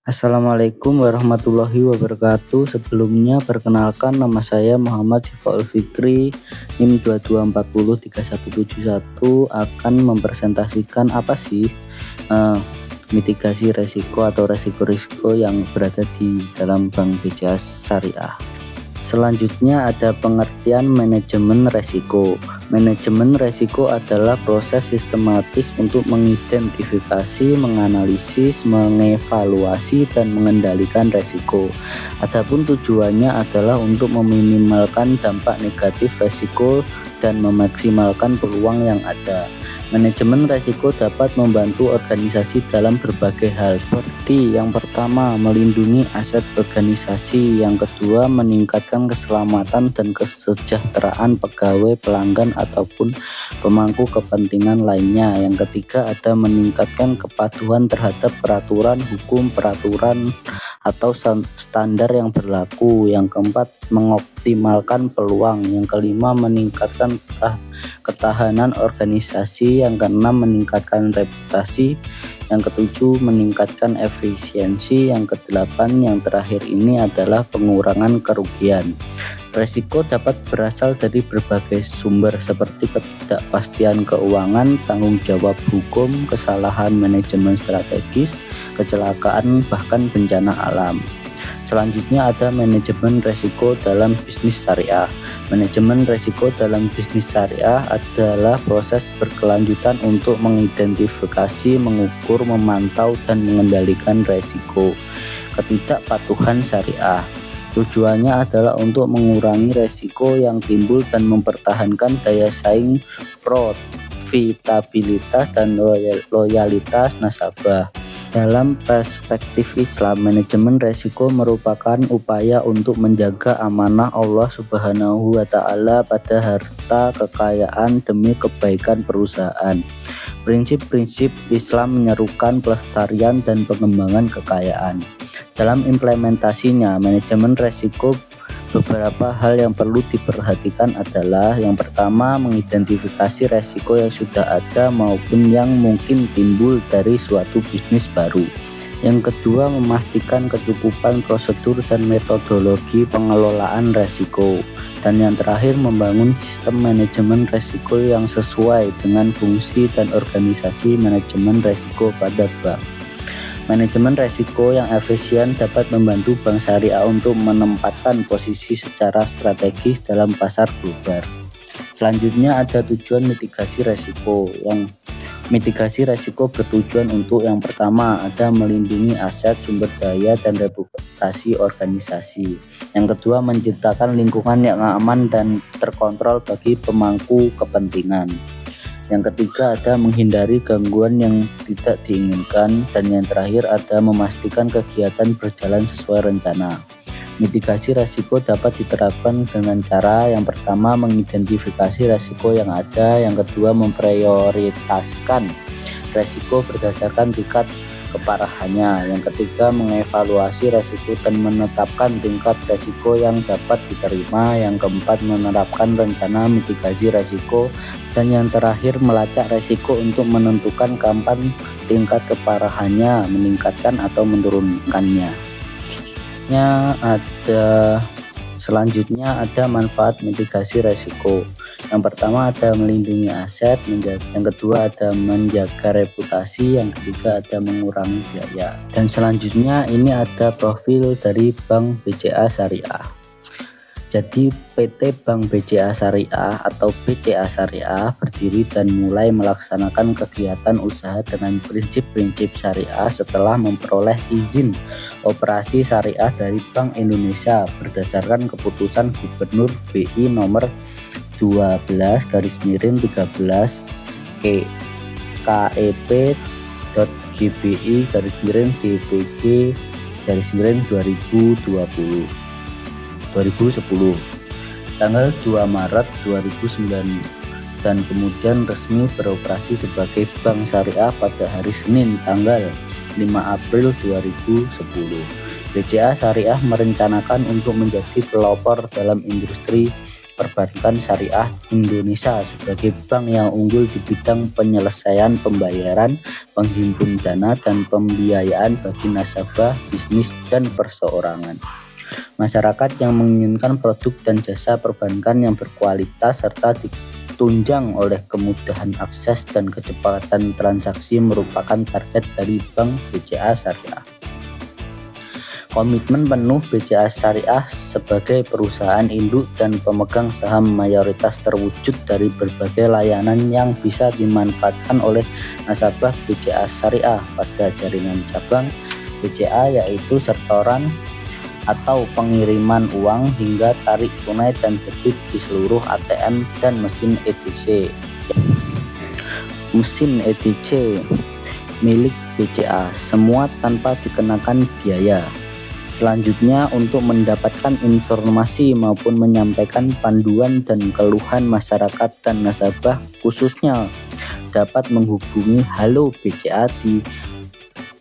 Assalamualaikum warahmatullahi wabarakatuh. Sebelumnya perkenalkan, nama saya Muhammad Syifaul Fikri, NIM 22403171, akan mempresentasikan apa sih mitigasi resiko atau resiko-resiko yang berada di dalam Bank BCA Syariah. Selanjutnya ada pengertian manajemen resiko. Manajemen resiko adalah proses sistematis untuk mengidentifikasi, menganalisis, mengevaluasi, dan mengendalikan resiko. Adapun tujuannya adalah untuk meminimalkan dampak negatif resiko dan memaksimalkan peluang yang ada. Manajemen resiko dapat membantu organisasi dalam berbagai hal, seperti yang pertama, melindungi aset organisasi, yang kedua, meningkatkan keselamatan dan kesejahteraan pegawai, pelanggan, ataupun pemangku kepentingan lainnya, yang ketiga, ada meningkatkan kepatuhan terhadap peraturan hukum, peraturan atau standar yang berlaku, yang keempat, mengoptimalkan peluang, yang kelima, meningkatkan ketahanan organisasi, yang keenam, meningkatkan reputasi, yang ketujuh, meningkatkan efisiensi, yang kedelapan, yang terakhir ini adalah pengurangan kerugian. Resiko dapat berasal dari berbagai sumber seperti ketidakpastian keuangan, tanggung jawab hukum, kesalahan manajemen strategis, kecelakaan, bahkan bencana alam. Selanjutnya ada manajemen resiko dalam bisnis syariah. Manajemen resiko dalam bisnis syariah adalah proses berkelanjutan untuk mengidentifikasi, mengukur, memantau, dan mengendalikan resiko ketidakpatuhan syariah. Tujuannya adalah untuk mengurangi resiko yang timbul dan mempertahankan daya saing, profitabilitas, dan loyalitas nasabah. Dalam perspektif Islam, manajemen resiko merupakan upaya untuk menjaga amanah Allah Subhanahu wa Ta'ala pada harta kekayaan demi kebaikan perusahaan. Prinsip-prinsip Islam menyerukan pelestarian dan pengembangan kekayaan. Dalam implementasinya, manajemen resiko, beberapa hal yang perlu diperhatikan adalah yang pertama, mengidentifikasi resiko yang sudah ada maupun yang mungkin timbul dari suatu bisnis baru. Yang kedua, memastikan kecukupan prosedur dan metodologi pengelolaan resiko. Dan yang terakhir, membangun sistem manajemen resiko yang sesuai dengan fungsi dan organisasi manajemen resiko pada bank. Manajemen resiko yang efisien dapat membantu bank syariah untuk menempatkan posisi secara strategis dalam pasar global. Selanjutnya ada tujuan mitigasi resiko. Yang mitigasi resiko bertujuan untuk yang pertama, ada melindungi aset, sumber daya, dan reputasi organisasi. Yang kedua, menciptakan lingkungan yang aman dan terkontrol bagi pemangku kepentingan. Yang ketiga, ada menghindari gangguan yang tidak diinginkan, dan yang terakhir ada memastikan kegiatan berjalan sesuai rencana. Mitigasi resiko dapat diterapkan dengan cara yang pertama, mengidentifikasi resiko yang ada, yang kedua, memprioritaskan resiko berdasarkan tingkat keparahannya, yang ketiga, mengevaluasi resiko dan menetapkan tingkat resiko yang dapat diterima, yang keempat, menerapkan rencana mitigasi resiko, dan yang terakhir, melacak resiko untuk menentukan kapan tingkat keparahannya, meningkatkan atau menurunkannya. Selanjutnya ada manfaat mitigasi resiko. Yang pertama ada melindungi aset, yang kedua ada menjaga reputasi, yang ketiga ada mengurangi biaya. Dan selanjutnya ini ada profil dari Bank BCA Syariah. Jadi PT Bank BCA Syariah atau BCA Syariah berdiri dan mulai melaksanakan kegiatan usaha dengan prinsip-prinsip syariah setelah memperoleh izin operasi syariah dari Bank Indonesia berdasarkan keputusan Gubernur BI nomor 12/13 KEP GBI/DPG/2010 tanggal 2 Maret 2009 dan kemudian resmi beroperasi sebagai bank syariah pada hari Senin tanggal 5 April 2010. BCA Syariah merencanakan untuk menjadi pelopor dalam industri perbankan syariah Indonesia sebagai bank yang unggul di bidang penyelesaian pembayaran, penghimpun dana, dan pembiayaan bagi nasabah, bisnis, dan perseorangan. Masyarakat yang menginginkan produk dan jasa perbankan yang berkualitas serta ditunjang oleh kemudahan akses dan kecepatan transaksi merupakan target dari Bank BCA Syariah. Komitmen penuh BCA Syariah sebagai perusahaan induk dan pemegang saham mayoritas terwujud dari berbagai layanan yang bisa dimanfaatkan oleh nasabah BCA Syariah pada jaringan cabang BCA, yaitu setoran atau pengiriman uang hingga tarik tunai dan debit di seluruh ATM dan mesin ETC. Mesin ETC milik BCA, semua tanpa dikenakan biaya. Selanjutnya, untuk mendapatkan informasi maupun menyampaikan panduan dan keluhan masyarakat dan nasabah khususnya dapat menghubungi Halo BCA di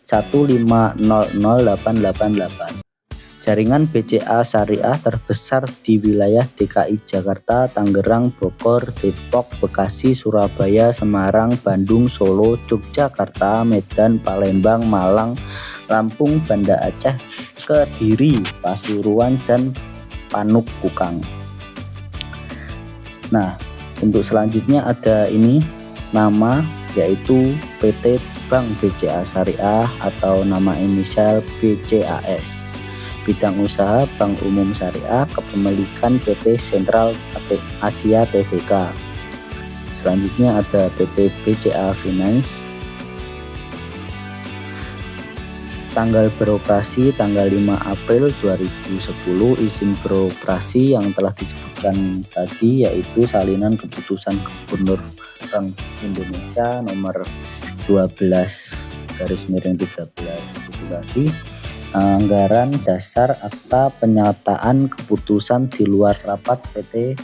1500888. Jaringan BCA Syariah terbesar di wilayah DKI Jakarta, Tangerang, Bogor, Depok, Bekasi, Surabaya, Semarang, Bandung, Solo, Yogyakarta, Medan, Palembang, Malang, Lampung, Banda Aceh, Kediri, Pasuruan, dan Panukukang. Nah, untuk selanjutnya ada ini nama, yaitu PT Bank BCA Syariah atau nama inisial BCAS. Bidang usaha Bank Umum Syariah, kepemilikan PT Sentral Asia Tbk. Selanjutnya ada PT BCA Finance. Tanggal beroperasi tanggal 5 April 2010. Izin beroperasi yang telah disebutkan tadi, yaitu salinan keputusan Gubernur Bank Indonesia nomor 12/13 itu tadi. Anggaran dasar akta penyataan keputusan di luar rapat PT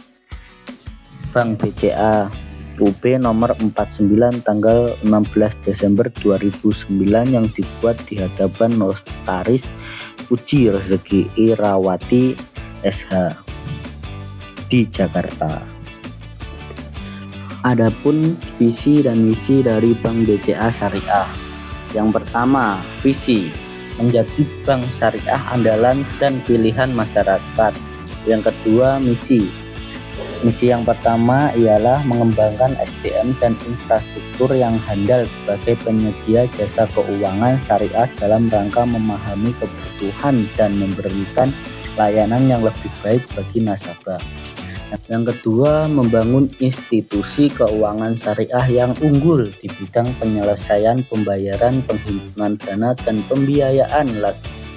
Bank BCA UB nomor 49 tanggal 16 Desember 2009 yang dibuat di hadapan Notaris Puji Rezeki Irawati SH di Jakarta. Adapun visi dan misi dari Bank BCA Syariah. Yang pertama, visi menjadi bank syariah andalan dan pilihan masyarakat. Yang kedua, misi yang pertama ialah mengembangkan SDM dan infrastruktur yang handal sebagai penyedia jasa keuangan syariah dalam rangka memahami kebutuhan dan memberikan layanan yang lebih baik bagi nasabah. Yang kedua, membangun institusi keuangan syariah yang unggul di bidang penyelesaian pembayaran, penghimpunan dana, dan pembiayaan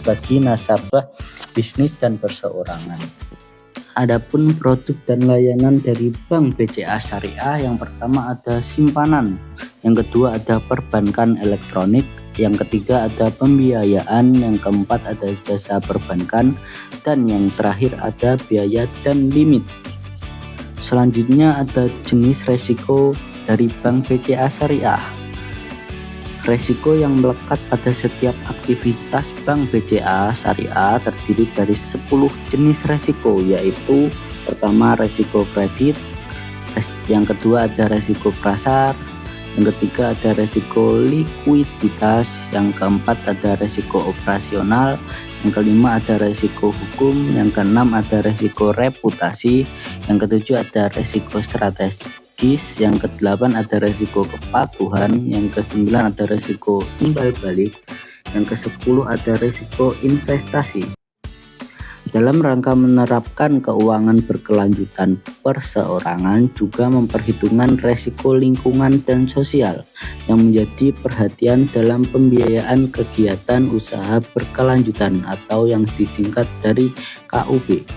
bagi nasabah, bisnis, dan perseorangan. Adapun produk dan layanan dari Bank BCA Syariah, yang pertama ada simpanan, yang kedua ada perbankan elektronik, yang ketiga ada pembiayaan, yang keempat ada jasa perbankan, dan yang terakhir ada biaya dan limit. Selanjutnya ada jenis resiko dari Bank BCA Syariah. Resiko yang melekat pada setiap aktivitas Bank BCA Syariah terdiri dari 10 jenis resiko, yaitu pertama resiko kredit, yang kedua ada resiko pasar, yang ketiga ada resiko likuiditas, yang keempat ada resiko operasional, yang kelima ada resiko hukum, yang keenam ada resiko reputasi, yang ketujuh ada resiko strategis, yang kedelapan ada resiko kepatuhan, yang kesembilan ada resiko timbal balik, yang kesepuluh ada resiko investasi. Dalam rangka menerapkan keuangan berkelanjutan perseorangan juga memperhitungkan resiko lingkungan dan sosial yang menjadi perhatian dalam pembiayaan kegiatan usaha berkelanjutan atau yang disingkat dari KUB.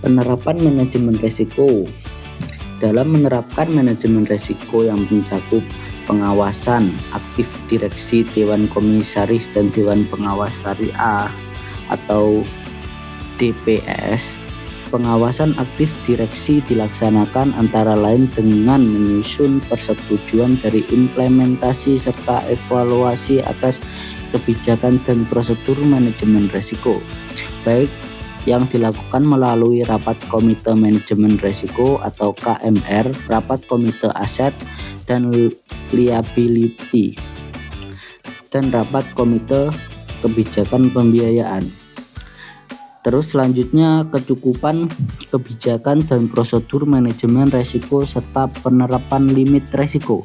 Penerapan manajemen resiko. Dalam menerapkan manajemen resiko yang mencakup pengawasan aktif direksi, Dewan Komisaris dan Dewan Pengawas Syariah atau DPS. Pengawasan aktif direksi dilaksanakan antara lain dengan menyusun persetujuan dari implementasi serta evaluasi atas kebijakan dan prosedur manajemen risiko, baik yang dilakukan melalui rapat Komite Manajemen Risiko atau KMR, rapat Komite Aset dan Liability, dan rapat Komite Kebijakan Pembiayaan. Terus selanjutnya kecukupan kebijakan dan prosedur manajemen risiko serta penerapan limit risiko.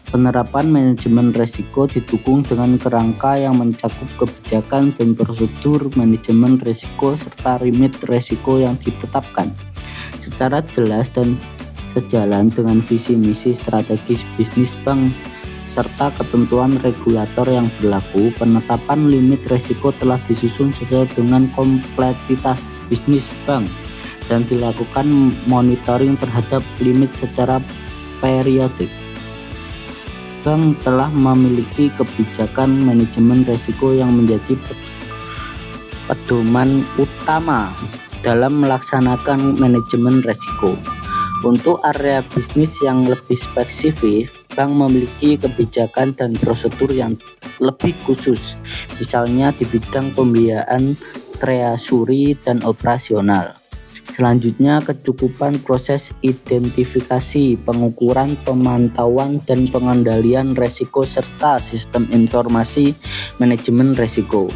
Penerapan manajemen risiko didukung dengan kerangka yang mencakup kebijakan dan prosedur manajemen risiko serta limit risiko yang ditetapkan secara jelas dan sejalan dengan visi misi strategis bisnis bank serta ketentuan regulator yang berlaku. Penetapan limit risiko telah disusun sesuai dengan kompleksitas bisnis bank dan dilakukan monitoring terhadap limit secara periodik. Bank telah memiliki kebijakan manajemen risiko yang menjadi pedoman utama dalam melaksanakan manajemen risiko. Untuk area bisnis yang lebih spesifik, bank memiliki kebijakan dan prosedur yang lebih khusus, misalnya di bidang pembiayaan, treasury, dan operasional. Selanjutnya, kecukupan proses identifikasi, pengukuran, pemantauan, dan pengendalian risiko serta sistem informasi manajemen risiko.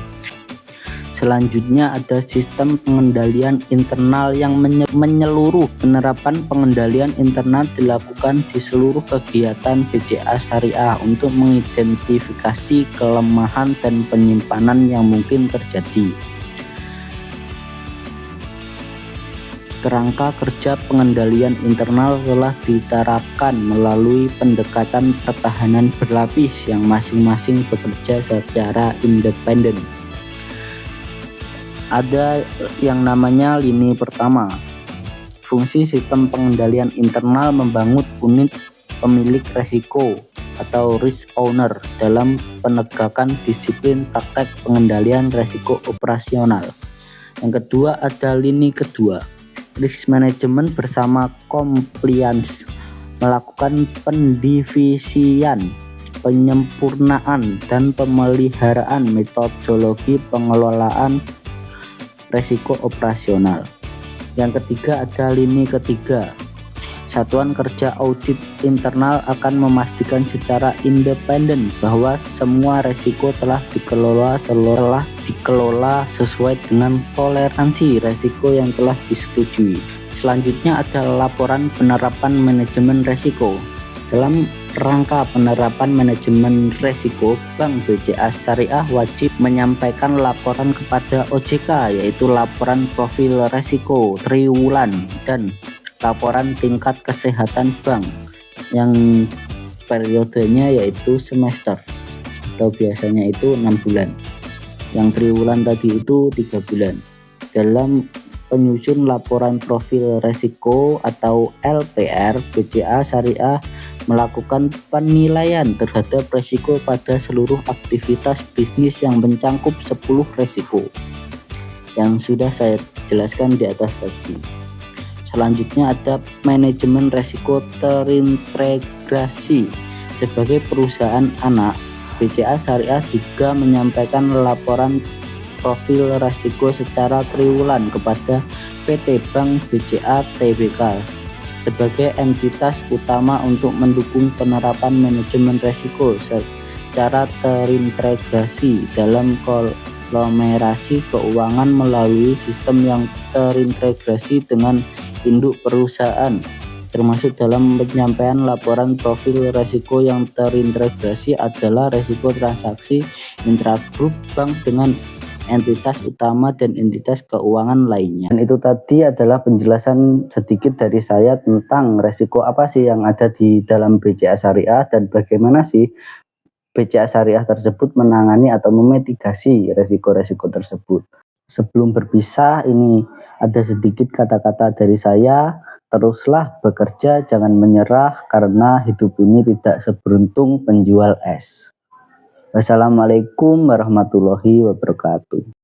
Selanjutnya ada sistem pengendalian internal yang menyeluruh. Penerapan pengendalian internal dilakukan di seluruh kegiatan BCA Syariah untuk mengidentifikasi kelemahan dan penyimpanan yang mungkin terjadi. Kerangka kerja pengendalian internal telah diterapkan melalui pendekatan pertahanan berlapis yang masing-masing bekerja secara independen. Ada yang namanya lini pertama. Fungsi sistem pengendalian internal membangun unit pemilik risiko atau risk owner dalam penegakan disiplin praktek pengendalian risiko operasional. Yang kedua ada lini kedua. Risk management bersama compliance melakukan pendivisian, penyempurnaan, dan pemeliharaan metodologi pengelolaan risiko operasional. Yang ketiga ada lini ketiga. Satuan kerja audit internal akan memastikan secara independen bahwa semua risiko telah dikelola sesuai dengan toleransi risiko yang telah disetujui. Selanjutnya ada laporan penerapan manajemen risiko. Dalam rangka penerapan manajemen risiko, Bank BCA Syariah wajib menyampaikan laporan kepada OJK, yaitu laporan profil risiko triwulan dan laporan tingkat kesehatan bank yang periodenya yaitu semester atau biasanya itu 6 bulan. Yang triwulan tadi itu 3 bulan. Dalam penyusun laporan profil risiko atau LPR, BCA Syariah melakukan penilaian terhadap risiko pada seluruh aktivitas bisnis yang mencangkup 10 risiko yang sudah saya jelaskan di atas tadi. Selanjutnya ada manajemen risiko terintegrasi. Sebagai perusahaan anak, BCA Syariah juga menyampaikan laporan profil risiko secara triwulan kepada PT Bank BCA Tbk sebagai entitas utama untuk mendukung penerapan manajemen risiko secara terintegrasi dalam konglomerasi keuangan melalui sistem yang terintegrasi dengan induk perusahaan, termasuk dalam penyampaian laporan profil risiko yang terintegrasi adalah risiko transaksi intragrup bank dengan entitas utama dan entitas keuangan lainnya. Dan itu tadi adalah penjelasan sedikit dari saya tentang risiko apa sih yang ada di dalam BCA Syariah dan bagaimana sih BCA Syariah tersebut menangani atau memitigasi risiko-risiko tersebut. Sebelum berpisah, ini ada sedikit kata-kata dari saya. Teruslah bekerja, jangan menyerah, karena hidup ini tidak seberuntung penjual es. Wassalamualaikum warahmatullahi wabarakatuh.